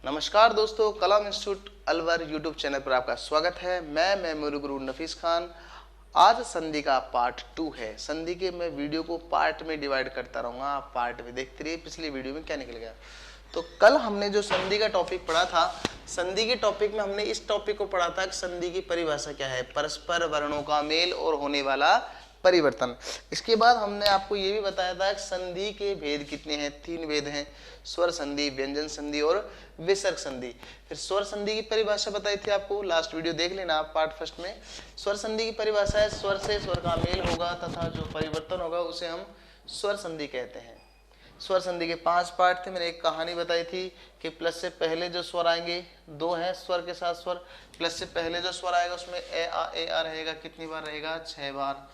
नमस्कार दोस्तों, कलाम institute Alwar YouTube channel पर आपका स्वागत है। मैं मेमोरी गुरु नफीस खान। आज संधि का पार्ट 2 है। संधि के मैं वीडियो को पार्ट में डिवाइड करता रहूँगा, आप पार्ट में देखते रहिए पिछली वीडियो में क्या निकल गया। तो कल हमने जो संधि का टॉपिक पढ़ा था, संधि के टॉपिक में हमने इस टॉपिक को पढ़ा था कि संधि की परिभाषा क्या है, परस्पर वर्णों का मेल और होने वाला परिवर्तन। इसके बाद हमने आपको ये भी बताया था कि संधि के भेद कितने हैं, 3 भेद हैं, स्वर संधि, व्यंजन संधि और विसर्ग संधि। फिर स्वर संधि की परिभाषा बताई थी आपको, लास्ट वीडियो देख लेना आप पार्ट फर्स्ट में। स्वर संधि की परिभाषा है स्वर से स्वर का मेल होगा तथा जो परिवर्तन होगा उसे हम स्वर संधि कहते हैं। स्वर संधि के 5 पार्ट थे। मैंने एक कहानी बताई थी कि प्लस से पहले जो स्वर आएंगे 2 हैं, स्वर के साथ स्वर। प्लस से पहले जो स्वर आएगा उसमें ए आ रहेगा, कितनी बार रहेगा, 6 बार,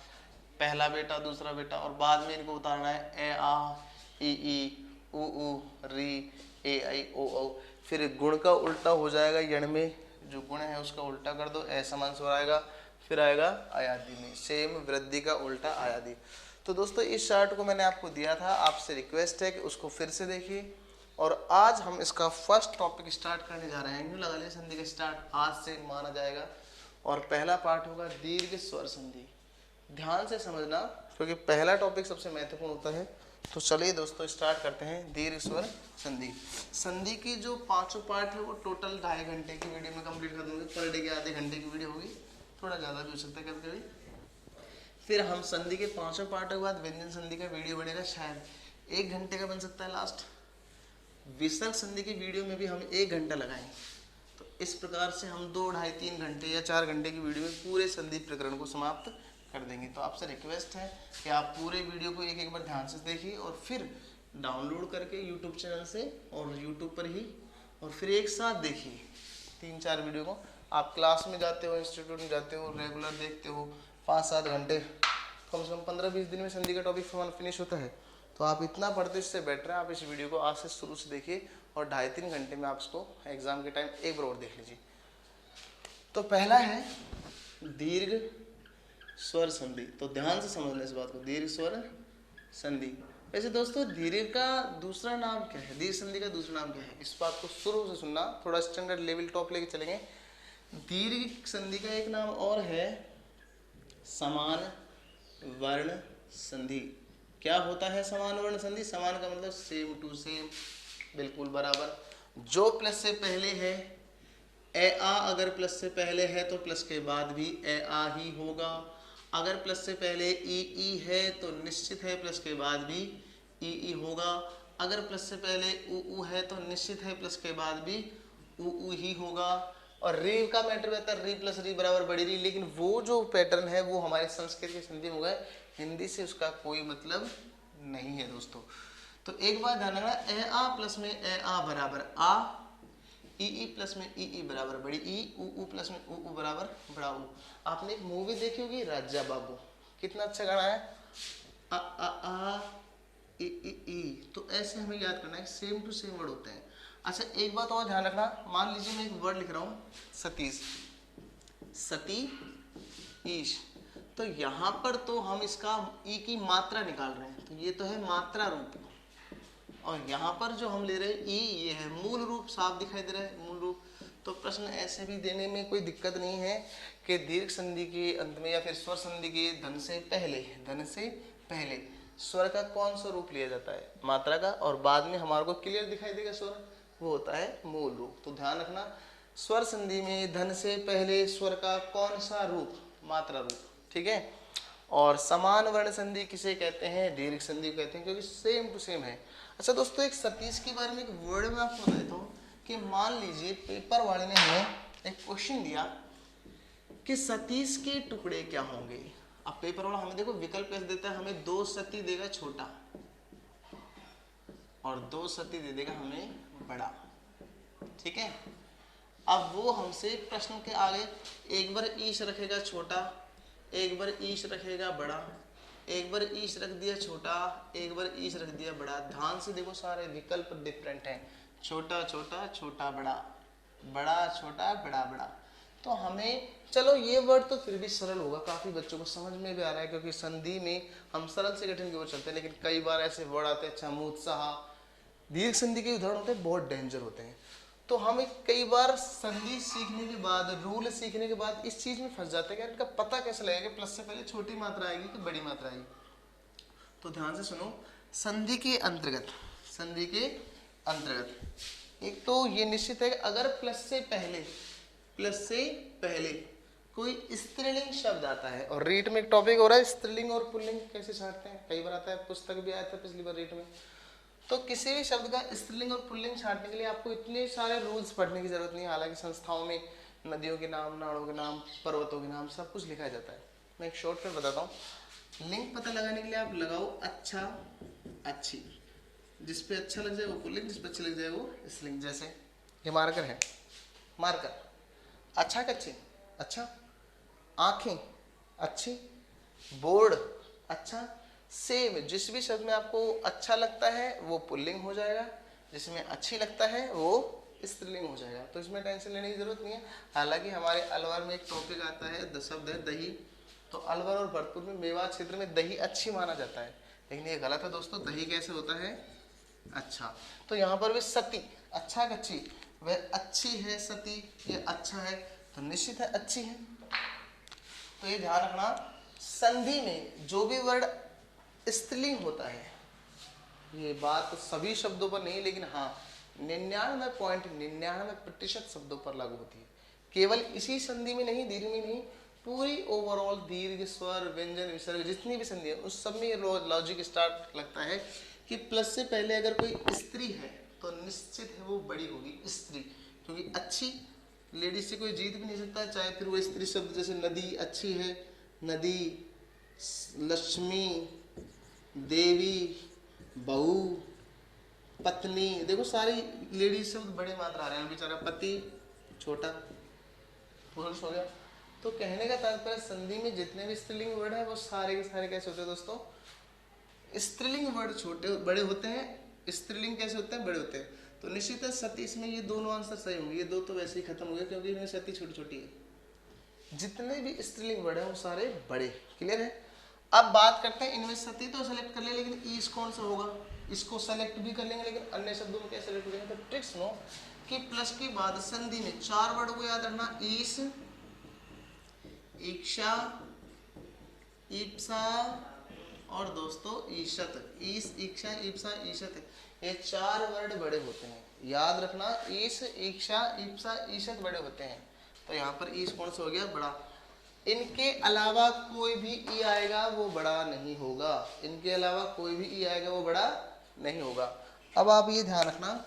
पहला बेटा दूसरा बेटा। और बाद में इनको उतारना है ए आ ई उ री ए आई ओ औ। फिर गुण का उल्टा हो जाएगा, यण में जो गुण है उसका उल्टा कर दो, ए समान स्वर आएगा। फिर आएगा आयादी में, सेम वृद्धि का उल्टा आयादी। तो दोस्तों इस चार्ट को मैंने आपको दिया था, आपसे रिक्वेस्ट है कि उसको फिर से देखिए। और आज हम इसका फर्स्ट टॉपिक स्टार्ट करने जा रहे हैं। यूँ लगा लिया संधि का स्टार्ट आज से माना जाएगा। और पहला पार्ट होगा दीर्घ स्वर संधि। ध्यान से समझना क्योंकि पहला टॉपिक सबसे महत्वपूर्ण होता है। तो चलिए दोस्तों स्टार्ट करते हैं दीर्घ स्वर संधि। संधि की जो 5 पार्ट है वो टोटल 2.5 घंटे की वीडियो में कंप्लीट कर दूंगे। पर डे के आधे घंटे की वीडियो होगी, थोड़ा ज़्यादा भी हो सकता है कभी कभी। फिर हम संधि के 5 पार्ट के बाद व्यंजन संधि का वीडियो बनेगा, शायद 1 घंटे का बन सकता है लास्ट। विसर्ग संधि की वीडियो में भी हम 1 घंटा लगाएंगे। तो इस प्रकार से हम 2, 2.5, 3 घंटे या 4 घंटे की वीडियो में पूरे संधि प्रकरण को समाप्त कर देंगे। तो आपसे रिक्वेस्ट है कि आप पूरे वीडियो को एक बार ध्यान से देखिए और फिर डाउनलोड करके यूट्यूब चैनल से और यूट्यूब पर ही, और फिर एक साथ देखिए 3-4 वीडियो को। आप क्लास में जाते हो, इंस्टीट्यूट में जाते हो, रेगुलर देखते हो 5-7 घंटे, कम से कम 15-20 दिन में संधि का टॉपिक फिनिश होता है। तो आप इतना पढ़ते हो, इससे बेटर है आप इस वीडियो को आज से शुरू से देखिए और 2.5-3 घंटे में आप इसको एग्जाम के टाइम एक बार और देख लीजिए। तो पहला है दीर्घ स्वर संधि। तो ध्यान से समझना इस बात को, दीर्घ स्वर संधि। वैसे दोस्तों दीर्घ का दूसरा नाम क्या है, दीर्घ संधि का दूसरा नाम क्या है, इस बात को शुरू से सुनना, थोड़ा स्टैंडर्ड लेवल टॉप लेके चलेंगे। दीर्घ संधि का एक नाम और है समान वर्ण संधि। क्या होता है समान वर्ण संधि? समान का मतलब सेम टू सेम, बिल्कुल बराबर। जो प्लस से पहले है ए आ, अगर प्लस से पहले है तो प्लस के बाद भी ए आ ही होगा। अगर प्लस से पहले ई है तो निश्चित है प्लस के बाद भी ई होगा। अगर प्लस से पहले उ है तो निश्चित है प्लस के बाद भी उ ही होगा। और री का मैटर रहता है, री प्लस री बराबर बड़ी री, लेकिन वो जो पैटर्न है वो हमारे संस्कृत की संधि में हो गए, हिंदी से उसका कोई मतलब नहीं है दोस्तों। तो एक बात ध्यान रखना, ए आ प्लस में ए आ बराबर आ, ई प्लस में ई बराबर बड़ी ई, उ प्लस में उ बराबर बड़ा उ। आपने एक मूवी देखी होगी राजा बाबू, कितना अच्छा गाना है, आ आ आ ई। तो ऐसे हमें याद करना है, सेम टू सेम वर्ड होते हैं। अच्छा एक बात और ध्यान रखना, मान लीजिए मैं एक वर्ड लिख रहा हूँ सतीश, सती ईश, तो यहाँ पर तो हम इसका ई की मात्रा निकाल रहे हैं, तो ये तो है मात्रा रूप। और यहाँ पर जो हम ले रहे हैं ई, ये है मूल रूप, साफ दिखाई दे रहा है मूल रूप। तो प्रश्न ऐसे भी देने में कोई दिक्कत नहीं है कि दीर्घ संधि के अंत में या फिर स्वर संधि के धन से पहले स्वर का कौन सा रूप लिया जाता है, मात्रा का, और बाद में हमारे को क्लियर दिखाई देगा स्वर, वो होता है मूल रूप। तो ध्यान रखना, स्वर संधि में धन से पहले स्वर का कौन सा रूप, मात्रा रूप, ठीक है। और समान वर्ण संधि किसे कहते हैं, दीर्घ संधि कहते हैं, क्योंकि सेम टू सेम है। अच्छा दोस्तों एक सतीश के बारे में एक वर्ड में आपको बता देता हूँ कि मान लीजिए पेपर वाले ने हमें एक क्वेश्चन दिया कि सतीश के टुकड़े क्या होंगे। अब पेपर वाला हमें देखो विकल्प कैसे देता है, हमें 2 सती देगा छोटा और 2 सती दे देगा हमें बड़ा, ठीक है। अब वो हमसे प्रश्न के आगे एक बार ईश रखेगा छोटा, एक बार ईश रखेगा बड़ा, एक बार ईश रख दिया छोटा, एक बार ईश रख दिया बड़ा। ध्यान से देखो सारे विकल्प डिफरेंट हैं, छोटा छोटा, छोटा बड़ा, बड़ा छोटा, बड़ा बड़ा। तो हमें चलो ये वर्ड तो फिर भी सरल होगा, काफ़ी बच्चों को समझ में भी आ रहा है, क्योंकि संधि में हम सरल से कठिन की ओर चलते हैं। लेकिन कई बार ऐसे वर्ड आते हैं चमूत्साह, दीर्घ संधि के उदाहरण होते हैं बहुत डेंजर होते हैं। तो हम कई बार संधि सीखने के बाद, रूल सीखने के बाद इस चीज में फंस जाते हैं कि इनका पता कैसे लगेगा कि प्लस से पहले छोटी मात्रा आएगी कि बड़ी मात्रा आएगी। तो ध्यान से सुनो, संधि के अंतर्गत, संधि के अंतर्गत एक तो ये निश्चित है कि अगर प्लस से पहले कोई स्त्रीलिंग शब्द आता है, और रीट में एक टॉपिक हो रहा है स्त्रीलिंग और पुल्लिंग कैसे छांटते हैं, कई बार आता है, पुस्तक भी आया था पिछली बार रीट में। तो किसी भी शब्द का स्त्रीलिंग और पुल्लिंग छांटने के लिए आपको इतने सारे रूल्स पढ़ने की जरूरत नहीं है। हालांकि संस्थाओं में नदियों के नाम, नाड़ों के नाम, पर्वतों के नाम सब कुछ लिखा जाता है। मैं एक शॉर्टकट बताता हूँ। लिंग पता लगाने के लिए आप लगाओ अच्छा, अच्छी, जिस पे अच्छा लग जाए वो पुल्लिंग, जिस पे अच्छा लग जाए वो स्त्रीलिंग। जैसे ये मार्कर है, मार्कर, अच्छा कच्ची, अच्छा, आंखें अच्छी, बोर्ड अच्छा, सेम। जिस भी शब्द में आपको अच्छा लगता है वो पुल्लिंग हो जाएगा, जिसमें अच्छी लगता है वो स्त्रीलिंग हो जाएगा। तो इसमें टेंशन लेने की जरूरत नहीं है। हालांकि हमारे अलवर में एक टॉपिक आता है, शब्द है दही। तो अलवर और भरतपुर में, मेवात क्षेत्र में दही अच्छी माना जाता है, लेकिन ये गलत है दोस्तों। दही कैसे होता है? अच्छा। तो यहाँ पर भी सती, अच्छा कच्ची, वह अच्छी है सती, ये अच्छा है, तो निश्चित है अच्छी है। तो ये ध्यान रखना, संधि में जो भी वर्ड स्त्रीलिंग होता है, ये बात सभी शब्दों पर नहीं, लेकिन हाँ 99.99% शब्दों पर लागू होती है। केवल इसी संधि में नहीं, दीर्घ में नहीं, पूरी ओवरऑल दीर्घ, स्वर, व्यंजन, विसर्ग जितनी भी संधि है उस सब में ये लॉजिक स्टार्ट लगता है कि प्लस से पहले अगर कोई स्त्री है तो निश्चित है वो बड़ी होगी स्त्री, क्योंकि अच्छी लेडीज से कोई जीत भी नहीं सकता, चाहे फिर वो स्त्री शब्द, जैसे नदी अच्छी है, नदी, लक्ष्मी, देवी, बहू, पत्नी, देखो सारी लेडीज शब्द बड़े मात्रा आ रहे हैं। बेचारा पति छोटा, पुरुष हो गया। तो कहने का तात्पर्य संधि में जितने भी स्त्रीलिंग वर्ड है वो सारे के सारे कैसे होते हैं दोस्तों? स्त्रीलिंग वर्ड छोटे बड़े होते हैं, स्त्रीलिंग कैसे होते हैं? बड़े होते हैं। तो निश्चित है सती, इसमें ये दोनों आंसर सही होंगे। ये दो तो वैसे ही खत्म हो गए क्योंकि इनमें सती छोटी छोटी है। जितने भी स्त्रीलिंग वर्ड है वो सारे बड़े। क्लियर है? अब बात करते हैं इनमें सती तो सेलेक्ट कर ले, लेकिन ईस कौन सा होगा? इसको सेलेक्ट भी कर लेंगे, लेकिन अन्य शब्दों में क्या सेलेक्ट करेंगे? तो ट्रिक्स नो कि प्लस के बाद संधि में 4 वर्ड को याद रखना, ईस, इक्षा, ईप्सा और दोस्तों ईशत। ईस, इक्षा, ईप्सा, ईशत, ये 4 वर्ड बड़े होते हैं, याद रखना। ईस, इक्षा, ईप्सा, ईशत बड़े होते हैं। तो यहाँ पर ईस कौन सा हो गया? बड़ा। इनके अलावा कोई भी ई आएगा वो बड़ा नहीं होगा, इनके अलावा कोई भी ई आएगा वो बड़ा नहीं होगा। अब आप ये ध्यान रखना,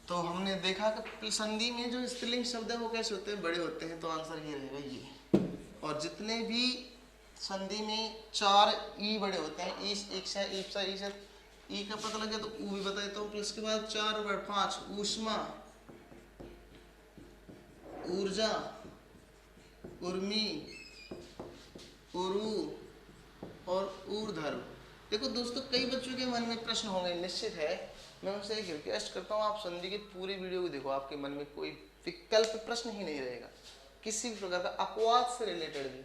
तो हमने देखा कि संधि में जो स्त्रीलिंग शब्द है वो कैसे होते हैं? बड़े होते हैं। तो आंसर ये रहेगा ये। और जितने भी संधि में 4 ई बड़े होते हैं, ईश, इक्षा, ईप्सा, ईशत, ई का पता लग गया तो ऊ भी बता देता हूँ। प्लस के बाद 4 वर्ड 5, ऊष्मा, ऊर्जा, उर्मी, उरु और ऊर्ध्व। देखो दोस्तों, कई बच्चों के मन में प्रश्न होंगे, निश्चित है। मैं उनसे एक रिक्वेस्ट करता हूँ, आप संधि की पूरी वीडियो को देखो, आपके मन में कोई विकल्प प्रश्न ही नहीं रहेगा किसी भी प्रकार का, अपवाद से रिलेटेड भी।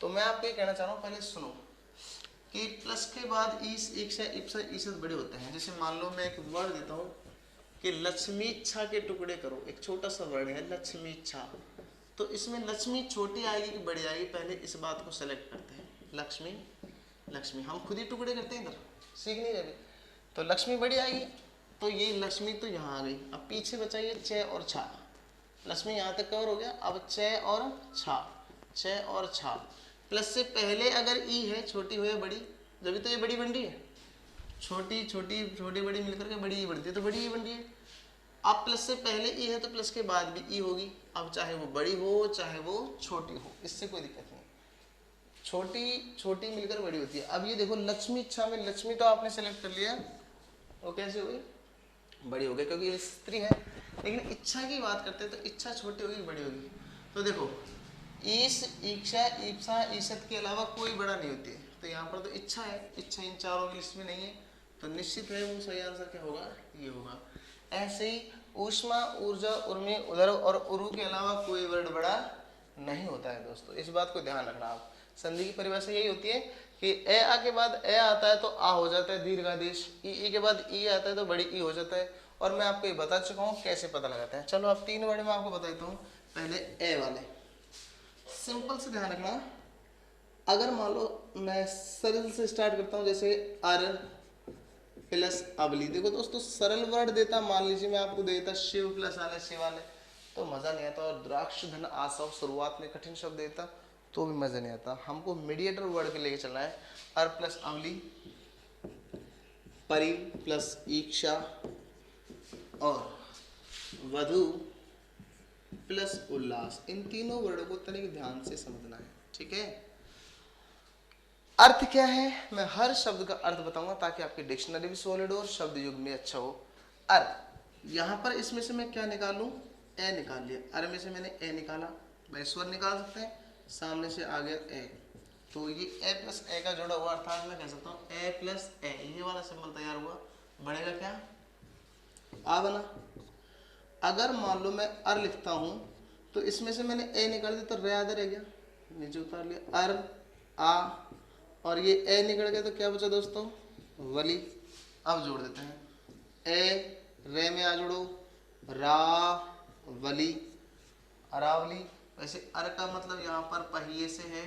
तो मैं आपको ये कहना चाह रहा हूँ, पहले सुनो कि प्लस के बाद ईस, इक्षा, इप्सा, ईशत बड़े होते हैं। जैसे मान लो मैं एक वर्ड देता हूँ कि लक्ष्मीच्छा के टुकड़े करो, एक छोटा सा वर्ड है लक्ष्मीच्छा। तो इसमें लक्ष्मी छोटी आएगी कि बड़ी आएगी? पहले इस बात को सेलेक्ट करते हैं। लक्ष्मी, लक्ष्मी हम खुद ही टुकड़े करते हैं, इधर सीख नहीं रहे। तो लक्ष्मी बड़ी आएगी, तो ये लक्ष्मी तो यहाँ आ गई। अब पीछे बचाइए च और छा, लक्ष्मी यहाँ तक कवर हो गया। अब च और छा, च और छा। प्लस से पहले अगर ई है, छोटी हो या बड़ी, जब तो ये बड़ी बन रही है। छोटी छोटी, छोटी बड़ी मिलकर के बड़ी ई बनती है, तो बड़ी ई बन रही है। अब प्लस से पहले ई है तो प्लस के बाद भी ई होगी। अब चाहे वो बड़ी हो चाहे वो छोटी हो, इससे कोई दिक्कत नहीं। छोटी छोटी मिलकर बड़ी होती है। अब ये देखो लक्ष्मी इच्छा में लक्ष्मी तो आपने सेलेक्ट कर लिया, वो कैसे हो गई? बड़ी हो गई, क्योंकि ये स्त्री है। लेकिन इच्छा की बात करते हैं तो इच्छा छोटी होगी बड़ी होगी। तो देखो ईश, इक्षा, ईप्सा, ईशत के अलावा कोई बड़ा नहीं होती है। तो यहाँ पर तो इच्छा है, इच्छा इन चारों की लिस्ट में नहीं है, तो निश्चित है वो सही आंसर क्या होगा? ये होगा। ऐसे ही ऊष्मा, ऊर्जा, उर्मी, उदर और उरु के अलावा कोई वर्ड बड़ा नहीं होता है दोस्तों, इस बात को ध्यान रखना आप। संधि की परिभाषा यही होती है कि ए आ के बाद ए आता है तो आ हो जाता है दीर्घादेश, ई के बाद ई आता है तो बड़ी ई हो जाता है, और मैं आपको ये बता चुका हूँ कैसे पता लगाते हैं। चलो अब 3 वर्ड में आपको बता देता हूँ। पहले ए वाले सिंपल से ध्यान रखना। अगर मान लो मैं सरल से स्टार्ट करता हूँ, जैसे अर प्लस अबली। देखो दोस्तों सरल वर्ड देता, मान लीजिए मैं आपको देता शिव प्लस आले शिवाले, तो मजा नहीं आता। और द्राक्ष धन आसव शुरुआत में कठिन शब्द देता तो भी मजा नहीं आता। हमको मीडिएटर वर्ड के लेके चलना है। अर प्लस अवली, परि प्लस ईक्षा और वधु प्लस उल्लास। इन तीनों वर्डों को तनिक ध्यान से समझना है, ठीक है। अर्थ क्या है, मैं हर शब्द का अर्थ बताऊंगा ताकि आपकी डिक्शनरी भी सॉलिड हो और शब्द युग में अच्छा हो। अर्थ यहाँ पर इसमें से मैं क्या निकालूं, ए निकाल लिया। अर में से मैंने ए निकाला, भाई स्वर निकाल सकते हैं, सामने से आ गया ए, तो ये ए प्लस ए का जोड़ा हुआ, अर्थात मैं कह सकता हूँ ए प्लस ए, ये वाला सिंबल तैयार हुआ। बढ़ेगा क्या, आ बना। अगर मान लो मैं अर लिखता हूँ तो इसमें से मैंने ए निकाल दिया तो रे आधा रह गया, नीचे उतार लिया। अर आ और ये ए निकल गया तो क्या बचा दोस्तों, वली। अब जोड़ देते हैं, ए रे में आ जोड़ो, रा वली, अरावली। वैसे अर का मतलब यहाँ पर पहिए से है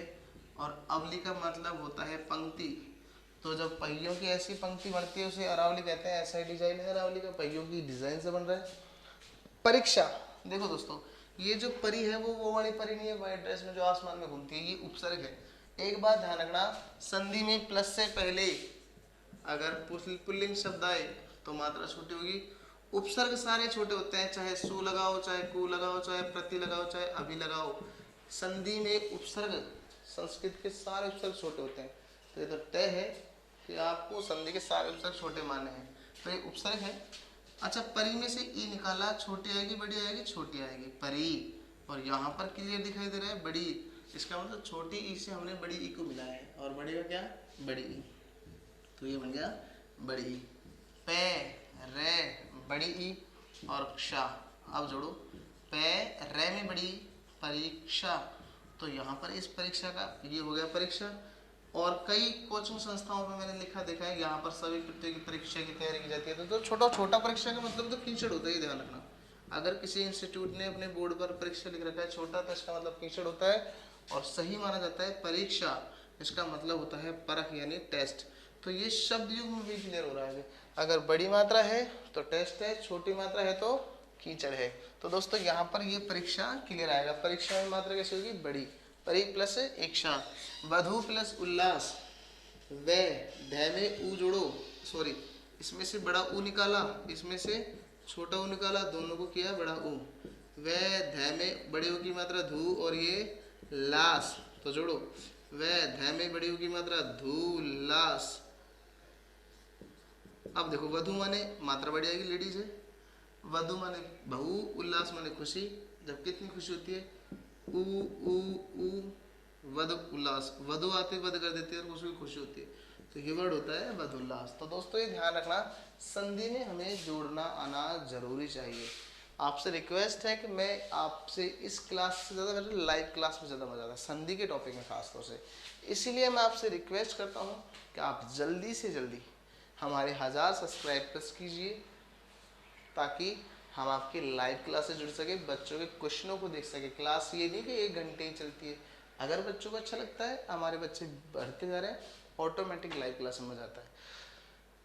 और अवली का मतलब होता है पंक्ति। तो जब पहियों की ऐसी पंक्ति बनती है उसे अरावली कहते हैं। ऐसा ही डिजाइन है अरावली का, पहियों की डिजाइन से बन रहा है। परीक्षा, देखो दोस्तों ये जो परी है वो वाली परी नहीं है व्हाइट ड्रेस में जो आसमान में घूमती है, ये उपसर्ग है। एक बात ध्यान रखना, संधि में प्लस से पहले अगर पुल्लिंग शब्द आए तो मात्रा छोटी होगी। उपसर्ग सारे छोटे होते हैं, चाहे सु लगाओ, चाहे कु लगाओ, चाहे प्रति लगाओ, चाहे अभी लगाओ। संधि में उपसर्ग, संस्कृत के सारे उपसर्ग छोटे होते हैं। तो ये तो तय है कि आपको संधि के सारे उपसर्ग छोटे माने हैं, तो ये उपसर्ग है। अच्छा, परी में से ई निकाला, छोटी आएगी बड़ी आएगी, छोटी आएगी परी। और यहाँ पर क्लियर दिखाई दे रहा है बड़ी, इसका मतलब छोटी ई से हमने बड़ी ई को मिलाया है। और बड़ी का क्या, बड़ी ई, तो ये बन गया बड़ी ई। पे रे बड़ी ई औरक्षा, अब जोड़ो, पे रे में बड़ी परीक्षा, तो यहाँ पर इस परीक्षा का ये हो गया परीक्षा। और कई कोचिंग संस्थाओं में मैंने लिखा देखा है यहाँ पर सभी प्रतियोगी परीक्षा की तैयारी की जाती है। तो छोटा छोटा परीक्षा का मतलब तो कीचड़ होता है, ये ध्यान रखना। अगर किसी इंस्टीट्यूट ने अपने बोर्ड पर परीक्षा लिख रखा है छोटा, तो इसका मतलब कीचड़ होता है। और सही माना जाता है परीक्षा, इसका मतलब होता है परख यानी टेस्ट। तो ये शब्द युग में भी क्लियर हो रहा है। अगर बड़ी मात्रा है तो टेस्ट है, छोटी मात्रा है तो कीचड़ है। तो दोस्तों यहाँ पर ये परीक्षा क्लियर आएगा। परीक्षा में मात्रा कैसे होगी, बड़ी, परी प्लस इच्छा, वधु प्लस उल्लास, वे धै में ऊ जोड़ो, सॉरी इसमें से बड़ा ऊ निकाला, इसमें से छोटा ऊ निकाला, दोनों को किया बड़ा ऊ। वे धै में बड़े ऊ की मात्रा धू और ये लास, तो जोड़ो, वे धै में बड़ी ऊ की मात्रा धू लास। अब देखो वधु माने मात्रा बढ़ जाएगी, लेडीज है। वधु माने बहू, उल्लास माने खुशी, जब कितनी खुशी होती है, ऊ ऊ ऊ, वध उल्लास, वधु आते वध कर देती है और उसकी खुशी होती है, तो ये वर्ड होता है वध उल्लास। तो दोस्तों ये ध्यान रखना, संधि में हमें जोड़ना आना जरूरी चाहिए। आपसे रिक्वेस्ट है कि मैं आपसे इस क्लास से ज़्यादा, मेरे लाइव क्लास में ज़्यादा मजा आता है संधि के टॉपिक में खासतौर से। इसीलिए मैं आपसे रिक्वेस्ट करता हूँ कि आप जल्दी से जल्दी हमारे 1000 सब्सक्राइबर्स कीजिए, ताकि हम आपकी लाइव क्लास से जुड़ सके, बच्चों के क्वेश्चनों को देख सके। क्लास ये नहीं कि 1 घंटे ही चलती है, अगर बच्चों को अच्छा लगता है, हमारे बच्चे बढ़ते जा रहे हैं, ऑटोमेटिक लाइव क्लास में जाता है।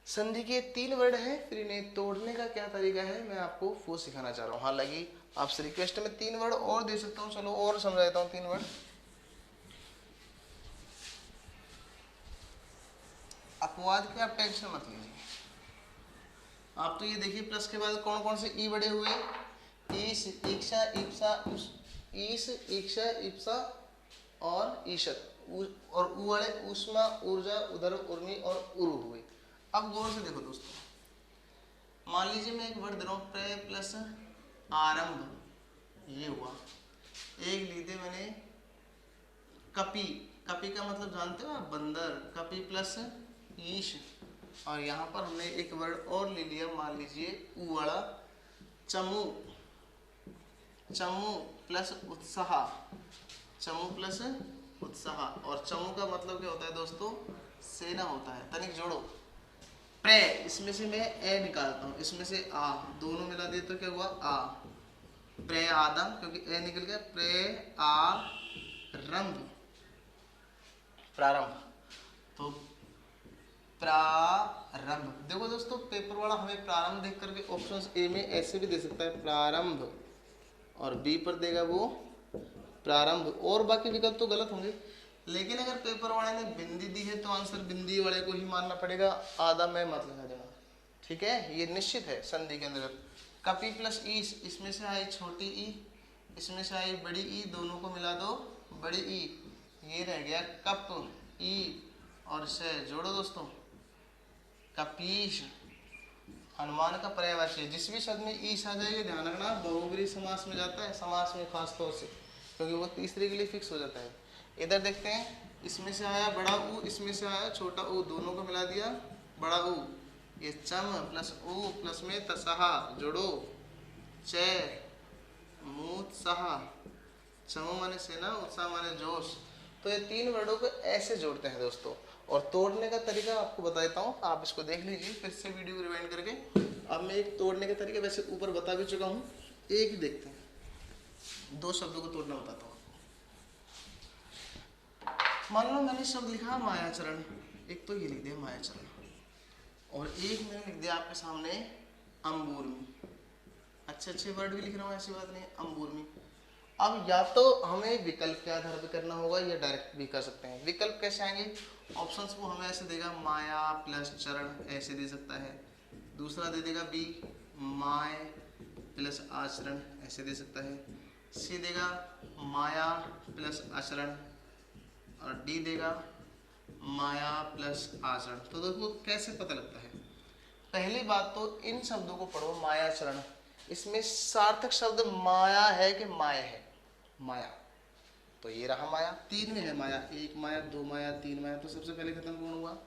संधि के 3 वर्ड है, फिर इन्हें तोड़ने का क्या तरीका है मैं आपको वो सिखाना चाह रहा हूँ। हालांकि आपसे रिक्वेस्ट है, मैं 3 वर्ड और दे सकता हूँ, चलो और समझा देता हूँ 3 वर्ड। अपवाद की आप टेंशन मत लीजिए, आप तो ये देखिए प्लस के बाद कौन कौन से ई बड़े हुए, ईश, इक्षा, इप्सा, ईश, इक्षा, इप्सा और ईशत, और ऊ वाले ऊष्मा, ऊर्जा, उधर, उर्मी और उरु हुए। अब गौर से देखो दोस्तों, मान लीजिए मैं एक वर्ड दे रहा हूँ, प्रे प्लस आरंभ, ये हुआ। एक लीजिए मैंने कपि, कपि का मतलब जानते हो आप, बंदर, कपि प्लस ईश। और यहाँ पर हमने एक वर्ड और ले लिया, मान लीजिए ऊ वाला, चमू, चमू प्लस उत्साह, चमू प्लस उत्साह। और चमू का मतलब क्या होता है दोस्तों, सेना होता है। तनिक जोड़ो, प्रे, इसमें से मैं ए निकालता हूँ, इसमें से आ, दोनों मिला दिए तो क्या हुआ आ, प्रे आदम, क्योंकि ए निकल गया, प्रे आरंभ, प्रारंभ, तो प्रारंभ। देखो दोस्तों पेपर वाला हमें प्रारंभ देख करके ऑप्शन ए में ऐसे भी दे सकता है प्रारंभ, और बी पर देगा वो प्रारंभ, और बाकी विकल्प तो गलत होंगे। लेकिन अगर पेपर वाले ने बिंदी दी है तो आंसर बिंदी वाले को ही मानना पड़ेगा, आधा में मत लगा देना, ठीक है, ये निश्चित है। संधि के अंदर कपी प्लस ई, इसमें से आई छोटी ई, इसमें से आई बड़ी ई, दोनों को मिला दो बड़ी ई, ये रह गया कप, ई और से जोड़ो दोस्तों, कपीश, हनुमान का पर्यायवाची। जिस भी शब्द में ईश आ जाएगा ध्यान रखना बहुब्रीहि समास में जाता है, समास में खास तौर से, क्योंकि वो तीसरे के लिए फिक्स हो जाता है। इधर देखते हैं, इसमें से आया बड़ा ऊ, इसमें से आया छोटा ऊ, दोनों को मिला दिया बड़ा ऊ, ये चम प्लस ऊ प्लस में तसहा जोड़ो, च मूत सहा, चम माने सेना, उत्साह माने जोश। तो ये तीन वर्डों को ऐसे जोड़ते हैं दोस्तों, और तोड़ने का तरीका आपको बता देता हूँ, आप इसको देख लीजिए फिर से वीडियो रिवाइंड करके। अब मैं एक तोड़ने के तरीके वैसे ऊपर बता भी चुका हूँ, एक ही देखते हैं, दो शब्दों को तोड़ना बताता हूँ। मान लो मैंने शब्द लिखा मायाचरण, एक तो ये लिख दिया मायाचरण, और एक मैंने लिख दिया आपके सामने अंबूरमी। अच्छे अच्छे वर्ड भी लिख रहा हूँ, ऐसी बात नहीं, अंबूरमी। अब या तो हमें विकल्प के आधार पर करना होगा या डायरेक्ट भी कर सकते हैं। विकल्प कैसे आएंगे, ऑप्शंस को हमें ऐसे देगा माया प्लस चरण, ऐसे दे सकता है। दूसरा दे देगा बी माय प्लस आचरण, ऐसे दे सकता है। सी देगा माया प्लस आचरण, और डी देगा माया प्लस आचरण। तो देखो कैसे पता लगता है। पहली बात तो इन शब्दों को पढ़ो, मायाचरण, इसमें सार्थक शब्द माया है कि माय है, माया, तो ये रहा माया, तीन में है माया, एक माया, दो माया, तीन माया, तो सबसे पहले खत्म कौन हुआ,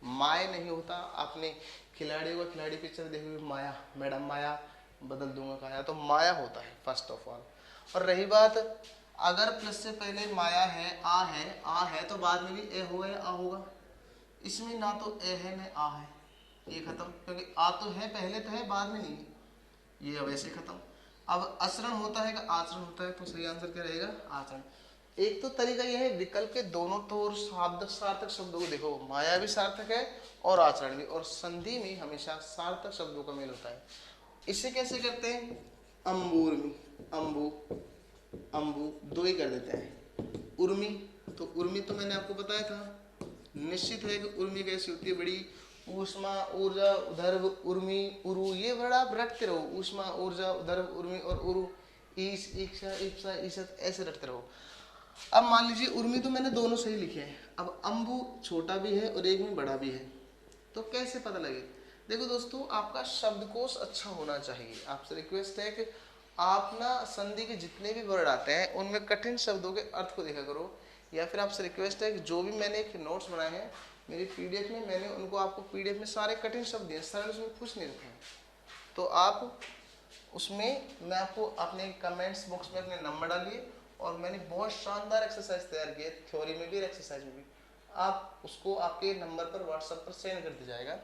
माय नहीं होता। आपने खिलाड़ियों का खिलाड़ी पिक्चर देखी हुई, माया मैडम माया बदल दूंगा काया, तो माया होता है फर्स्ट ऑफ ऑल। और रही बात, अगर प्लस से पहले माया है, आ है तो बाद में भी ए होगा या आ होगा, इसमें ना तो ए है ना आ है, ये खत्म, क्योंकि आ तो है पहले तो है बाद में नहीं, ये अब ऐसे खत्म। अब आचरण होता है कि आचरण होता है, तो सही आंसर क्या रहेगा आचरण। एक तो तरीका यह है, विकल्प के दोनों तौर शब्द सार्थक शब्दों को देखो, माया भी सार्थक है और आचरण भी, और संधि में हमेशा सार्थक शब्दों का मेल होता है। इसे कैसे करते हैं, अंबूरमी, अंबू अंबू दो ही कर देते हैं। उर्मी, तो उर्मी तो मैंने आपको बताया था, निश्चित है कि उर्मी कैसी होती है, बड़ी ऊष्मा ऊर्जा उधर्व उर्मी उरु, ये बड़ा आप रटते रहो, ऊष्मा ऊर्जा उधर्व उर्मी और उरु, ईश ईक्षा ईप्सा ईशत, ऐसे रटते रहो। अब मान लीजिए उर्मी तो मैंने दोनों सही लिखे हैं, अब अंबु छोटा भी है और एक में बड़ा भी है, तो कैसे पता लगे। देखो दोस्तों, आपका शब्दकोश अच्छा होना चाहिए, आपसे रिक्वेस्ट है कि आप ना संधि के जितने भी वर्ड आते हैं उनमें कठिन शब्दों के अर्थ को देखा करो, या फिर आपसे रिक्वेस्ट है कि जो भी मैंने एक नोट्स बनाए हैं मेरी पीडीएफ में, मैंने उनको आपको पीडीएफ में सारे कठिन शब्द दिए, सरल उसमें कुछ नहीं रखा है, तो आप उसमें मैं आपको अपने कमेंट्स बॉक्स में अपने नंबर डालिए, और मैंने बहुत शानदार एक्सरसाइज तैयार किए, थ्योरी में भी एक्सरसाइज में भी, आप उसको आपके नंबर पर व्हाट्सएप पर सेंड कर दिया जाएगा,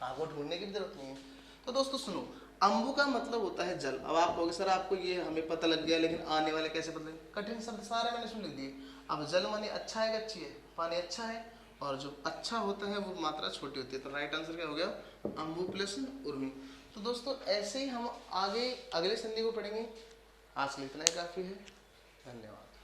आपको ढूंढने की भी जरूरत नहीं है। तो दोस्तों सुनो, अंबु का मतलब होता है जल। अब आप कहोगे सर आपको ये हमें पता लग गया, लेकिन आने वाले कैसे पता लगे, कठिन शब्द सारे मैंने सुन लिख दिए। अब जल माने अच्छा है कि अच्छी है, पानी अच्छा है, और जो अच्छा होता है वो मात्रा छोटी होती है, तो राइट आंसर क्या हो गया, अंबु प्लस उर्मी। तो दोस्तों ऐसे ही हम आगे अगले संधि को पढ़ेंगे, आज के लिए इतना ही काफ़ी है, धन्यवाद।